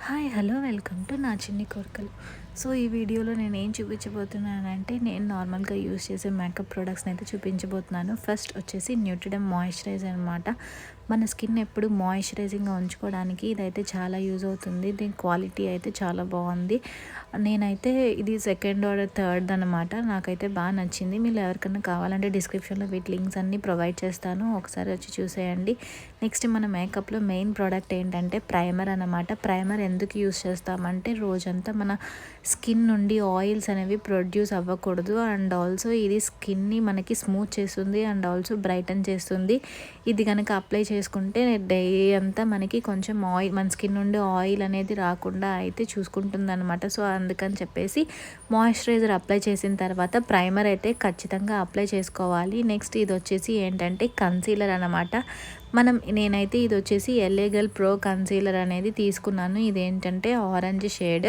Hi hello welcome to నా చిన్ని కోరికలు. సో ఈ వీడియోలో నేను ఏం చూపించబోతున్నానంటే నేను నార్మల్గా యూస్ చేసే మేకప్ ప్రొడక్ట్స్ని అయితే చూపించబోతున్నాను. ఫస్ట్ వచ్చేసి న్యూట్రిడమ్ మాయిశ్చరైజర్ అనమాట. మన స్కిన్ ఎప్పుడు మాయిశ్చరైజింగ్గా ఉంచుకోవడానికి ఇదైతే చాలా యూజ్ అవుతుంది. దీని క్వాలిటీ అయితే చాలా బాగుంది. నేనైతే ఇది సెకండ్ ఆర్ థర్డ్ అనమాట. నాకైతే బాగా నచ్చింది. మీరు ఎవరికైనా కావాలంటే డిస్క్రిప్షన్లో వీటి లింక్స్ అన్నీ ప్రొవైడ్ చేస్తాను, ఒకసారి వచ్చి చూసేయండి. నెక్స్ట్ మన మేకప్లో మెయిన్ ప్రోడక్ట్ ఏంటంటే ప్రైమర్ అనమాట. ప్రైమర్ ఎందుకు యూస్ చేస్తామంటే రోజంతా మన స్కిన్ నుండి ఆయిల్స్ అనేవి ప్రొడ్యూస్ అవ్వకూడదు. అండ్ ఆల్సో ఇది స్కిన్ని మనకి స్మూత్ చేస్తుంది అండ్ ఆల్సో బ్రైటన్ చేస్తుంది. ఇది కనుక అప్లై చేసుకుంటే డే అంతా మనకి కొంచెం ఆయిల్, మన స్కిన్ నుండి ఆయిల్ అనేది రాకుండా అయితే చూసుకుంటుంది అనమాట. సో అందుకని చెప్పేసి మాయిశ్చరైజర్ అప్లై చేసిన తర్వాత ప్రైమర్ అయితే ఖచ్చితంగా అప్లై చేసుకోవాలి. నెక్స్ట్ ఇది వచ్చేసి ఏంటంటే కన్సీలర్ అనమాట. నేనైతే ఇది వచ్చేసి ఎల్ఏ గర్ల్ ప్రో కన్సీలర్ అనేది తీసుకున్నాను. ఇదేంటంటే ఆరెంజ్ షేడ్.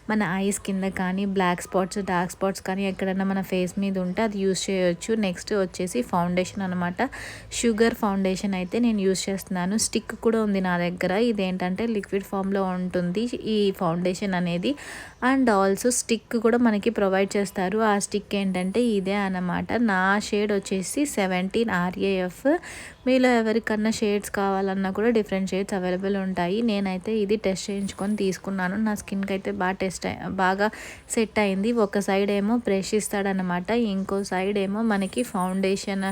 మన ఐస్ కింద కానీ బ్లాక్ స్పాట్స్, డార్క్ స్పాట్స్ కానీ ఎక్కడైనా మన ఫేస్ మీద ఉంటే అది యూస్ చేయొచ్చు. నెక్స్ట్ వచ్చేసి ఫౌండేషన్ అనమాట. షుగర్ ఫౌండేషన్ అయితే నేను యూస్ చేస్తున్నాను. స్టిక్ కూడా ఉంది నా దగ్గర. ఇదేంటంటే లిక్విడ్ ఫామ్లో ఉంటుంది ఈ ఫౌండేషన్ అనేది. అండ్ ఆల్సో స్టిక్ కూడా మనకి ప్రొవైడ్ చేస్తారు. ఆ స్టిక్ ఏంటంటే ఇదే అనమాట. నా షేడ్ వచ్చేసి 17 RAF. మీలో ఎవరికన్నా షేడ్స్ కావాలన్నా కూడా డిఫరెంట్ షేడ్స్ అవైలబుల్ ఉంటాయి. నేనైతే ఇది టెస్ట్ చేయించుకొని తీసుకున్నాను. నా స్కిన్కి అయితే బాగా సెట్ అయింది. ఒక సైడ్ ఏమో బ్రష్ ఇస్తాడనమాట, ఇంకో సైడ్ ఏమో మనకి ఫౌండేషన్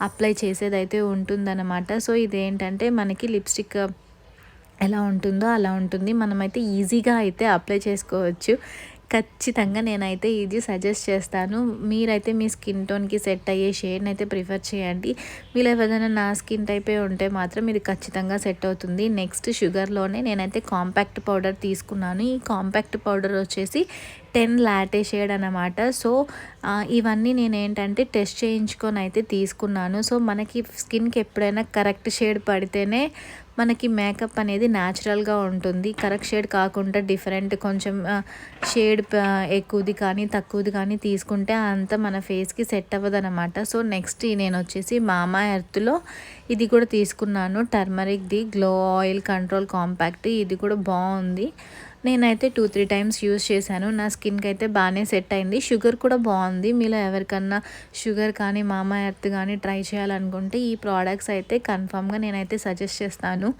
అప్లై చేసేదైతే ఉంటుందన్నమాట. సో ఇదేంటంటే మనకి లిప్స్టిక్ ఎలా ఉంటుందో అలా ఉంటుంది. మనమైతే ఈజీగా అయితే అప్లై చేసుకోవచ్చు. ఖచ్చితంగా నేనైతే ఇది సజెస్ట్ చేస్తాను. మీరైతే మీ స్కిన్ టోన్కి సెట్ అయ్యే షేడ్ని అయితే ప్రిఫర్ చేయండి. మీరు ఏదైనా నా స్కిన్ టైపే ఉంటే మాత్రం ఇది ఖచ్చితంగా సెట్ అవుతుంది. నెక్స్ట్ షుగర్లోనే నేనైతే కాంపాక్ట్ పౌడర్ తీసుకున్నాను. ఈ కాంపాక్ట్ పౌడర్ వచ్చేసి 10 లాటే షేడ్ అనమాట. సో ఇవన్నీ నేను ఏంటంటే టెస్ట్ చేయించుకొని అయితే తీసుకున్నాను. సో మనకి స్కిన్కి ఎప్పుడైనా కరెక్ట్ షేడ్ పడితేనే మనకి మేకప్ అనేది న్యాచురల్గా ఉంటుంది. కరెక్ట్ షేడ్ కాకుండా డిఫరెంట్ కొంచెం షేడ్ ఎక్కువది కానీ తక్కువది కానీ తీసుకుంటే అంత మన ఫేస్కి సెట్ అవ్వదనమాట. సో నెక్స్ట్ నేను వచ్చేసి మామా ఎర్త్లో ఇది కూడా తీసుకున్నాను. టర్మరిక్ది గ్లో ఆయిల్ కంట్రోల్ కాంపాక్ట్. ఇది కూడా బాగుంది. నేనైతే 2-3 టైమ్స్ యూజ్ చేశాను. నా స్కిన్కి అయితే బాగానే సెట్ అయింది. షుగర్ కూడా బాగుంది. మీలో ఎవరికన్నా షుగర్ కానీ మామా ఎర్త్ కానీ ట్రై చేయాలనుకుంటే ఈ ప్రోడక్ట్స్ అయితే కన్ఫామ్గా నేనైతే సజెస్ట్ చేస్తాను.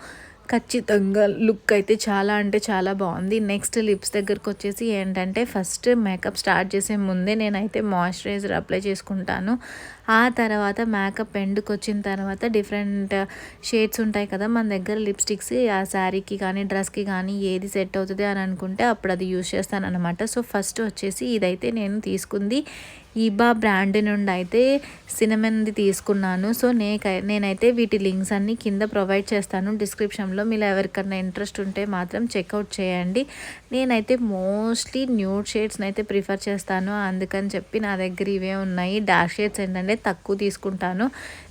ఖచ్చితంగా లుక్ అయితే చాలా అంటే చాలా బాగుంది. నెక్స్ట్ లిప్స్ దగ్గరకు వచ్చేసి ఏంటంటే ఫస్ట్ మేకప్ స్టార్ట్ చేసే ముందే నేనైతే మాయిశ్చరైజర్ అప్లై చేసుకుంటాను. ఆ తర్వాత మేకప్ ఎండ్కి వచ్చిన తర్వాత డిఫరెంట్ షేడ్స్ ఉంటాయి కదా మన దగ్గర లిప్స్టిక్స్. ఆ శారీకి కానీ డ్రెస్కి కానీ ఏది సెట్ అవుతుంది అని అనుకుంటే అప్పుడు అది యూజ్ చేస్తాను అనమాట. సో ఫస్ట్ వచ్చేసి ఇదైతే నేను తీసుకుంది ఈబా బ్రాండ్ నుండి అయితే సినమన్ది తీసుకున్నాను. సో నేనైతే వీటి లింక్స్ అన్నీ కింద ప్రొవైడ్ చేస్తాను డిస్క్రిప్షన్లో. మీరు ఎవరికన్నా ఇంట్రెస్ట్ ఉంటే మాత్రం చెక్అవుట్ చేయండి. నేనైతే మోస్ట్లీ న్యూడ్ షేడ్స్ని అయితే ప్రిఫర్ చేస్తాను. అందుకని చెప్పి నా దగ్గర ఇవే ఉన్నాయి. డార్క్ షేడ్స్ ఏంటంటే తక్కువ తీసుకుంటాను.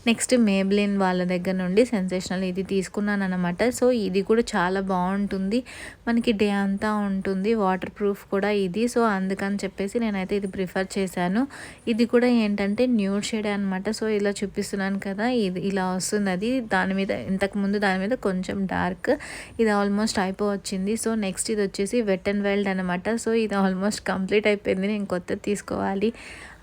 నెక్స్ట్ మేబ్లిన్ వాళ్ళ దగ్గర నుండి సెన్సేషనల్ ఇది తీసుకున్నాను అనమాట. సో ఇది కూడా చాలా బాగుంటుంది, మనకి డే అంతా ఉంటుంది, వాటర్ ప్రూఫ్ కూడా ఇది. సో అందుకని చెప్పేసి నేనైతే ఇది ప్రిఫర్ చేశాను. ఇది కూడా ఏంటంటే న్యూడ్ షేడ్ అనమాట. సో ఇలా చూపిస్తున్నాను కదా, ఇది ఇలా వస్తుంది. అది దాని మీద ఇంతకుముందు దాని మీద కొంచెం డార్క్, ఇది ఆల్మోస్ట్ అయిపోవచ్చింది. సో నెక్స్ట్ ఇది వచ్చేసి వెట్ అండ్ వైల్డ్ అనమాట. సో ఇది ఆల్మోస్ట్ కంప్లీట్ అయిపోయింది, నేను కొత్తది తీసుకోవాలి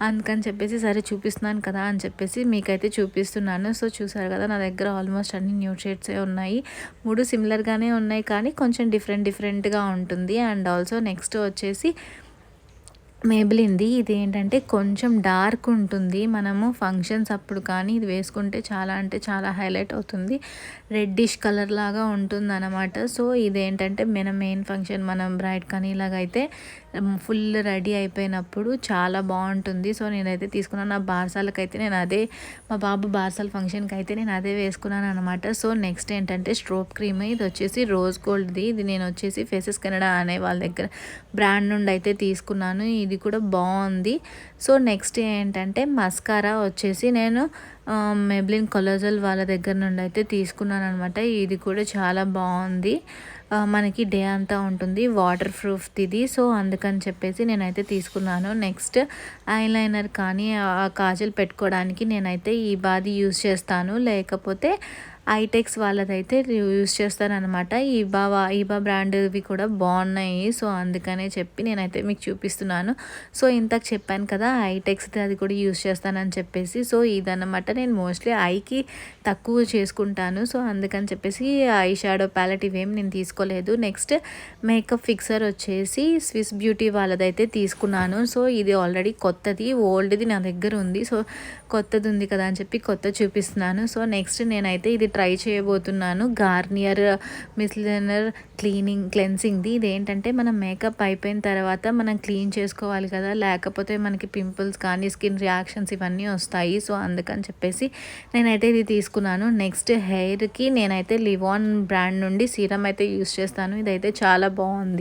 అందుకని చెప్పేసి సరే చూపిస్తున్నాను కదా అని చెప్పేసి మీకైతే చూపిస్తున్నాను. సో చూసారు కదా నా దగ్గర ఆల్మోస్ట్ అన్ని న్యూడ్ షేడ్సే ఉన్నాయి. 3 సిమిలర్గానే ఉన్నాయి కానీ కొంచెం డిఫరెంట్గా ఉంటుంది. అండ్ ఆల్సో నెక్స్ట్ వచ్చేసి మేబ్లిన్ది. ఇది ఏంటంటే కొంచెం డార్క్ ఉంటుంది. మనము ఫంక్షన్స్ అప్పుడు కానీ ఇది వేసుకుంటే చాలా అంటే చాలా హైలైట్ అవుతుంది. రెడ్డిష్ కలర్ లాగా ఉంటుంది అనమాట. సో ఇదేంటంటే మన మెయిన్ ఫంక్షన్, మనం బ్రైడ్ కానీ ఇలాగైతే ఫుల్ రెడీ అయిపోయినప్పుడు చాలా బాగుంటుంది. సో నేనైతే తీసుకున్నాను. నా బార్సాలకైతే నేను అదే, మా బాబు బార్సాల ఫంక్షన్కి అయితే నేను అదే వేసుకున్నాను అనమాట. సో నెక్స్ట్ ఏంటంటే స్ట్రోప్ క్రీమ్. ఇది వచ్చేసి రోజ్ గోల్డ్ది. ఇది నేను వచ్చేసి ఫేసెస్ కెనడా అనే వాళ్ళ దగ్గర బ్రాండ్ నుండి అయితే తీసుకున్నాను. ఇది కూడా బాగుంది. సో నెక్స్ట్ ఏంటంటే మస్కారా వచ్చేసి నేను మెబ్లిన్ కొలోజల్ వాళ్ళ దగ్గర నుండి అయితే తీసుకున్నాను అనమాట. ఇది కూడా చాలా బాగుంది, మనకి డే అంతా ఉంటుంది, వాటర్ ప్రూఫ్ది ఇది. సో అందుకని చెప్పేసి నేనైతే తీసుకున్నాను. నెక్స్ట్ ఐలైనర్ కానీ కాజల్ పెట్టుకోవడానికి నేనైతే ఈ బాది యూజ్ చేస్తాను. లేకపోతే ఐటెక్స్ వాళ్ళదైతే యూస్ చేస్తానన్నమాట. ఈబా బ్రాండ్‌వి కూడా బాగున్నాయి. సో, అందుకనే చెప్పి నేనైతే మీకు చూపిస్తున్నాను. సో, ఇందాక చెప్పాను కదా ఐటెక్స్‌ది అది కూడా యూస్ చేస్తానని చెప్పేసి. సో, ఇదన్నమాట నేను మోస్ట్లీ ఐకి తక్కువ చేసుకుంటాను. సో, అందుకని చెప్పేసి ఐ షాడో ప్యాలెట్ ఇవేమి నేను తీసుకోలేదు. నెక్స్ట్ మేకప్ ఫిక్సర్ వచ్చేసి స్విస్ బ్యూటీ వాళ్ళదైతే తీసుకున్నాను. సో, ఇది ఆల్రెడీ కొత్తది, ఓల్డ్‌ది నా దగ్గర ఉంది. సో, కొత్తది ఉంది కదా అని చెప్పి కొత్తది చూపిస్తున్నాను. సో, నెక్స్ట్ నేనైతే ఇది ట్రై చేయబోతున్నాను. గార్నియర్ మిస్లెనర్ క్లెన్సింగ్‌ది. ఇదేంటంటే మనం మేకప్ అయిపోయిన తర్వాత మనం క్లీన్ చేసుకోవాలి కదా, లేకపోతే మనకి పింపుల్స్ కానీ స్కిన్ రియాక్షన్స్ ఇవన్నీ వస్తాయి. సో, అందుకని చెప్పేసి నేనైతే ఇది తీసుకున్నాను. నెక్స్ట్ హెయిర్‌కి నేనైతే లివాన్ బ్రాండ్ నుండి సీరం అయితే యూస్ చేస్తాను. ఇదైతే చాలా బాగుంది.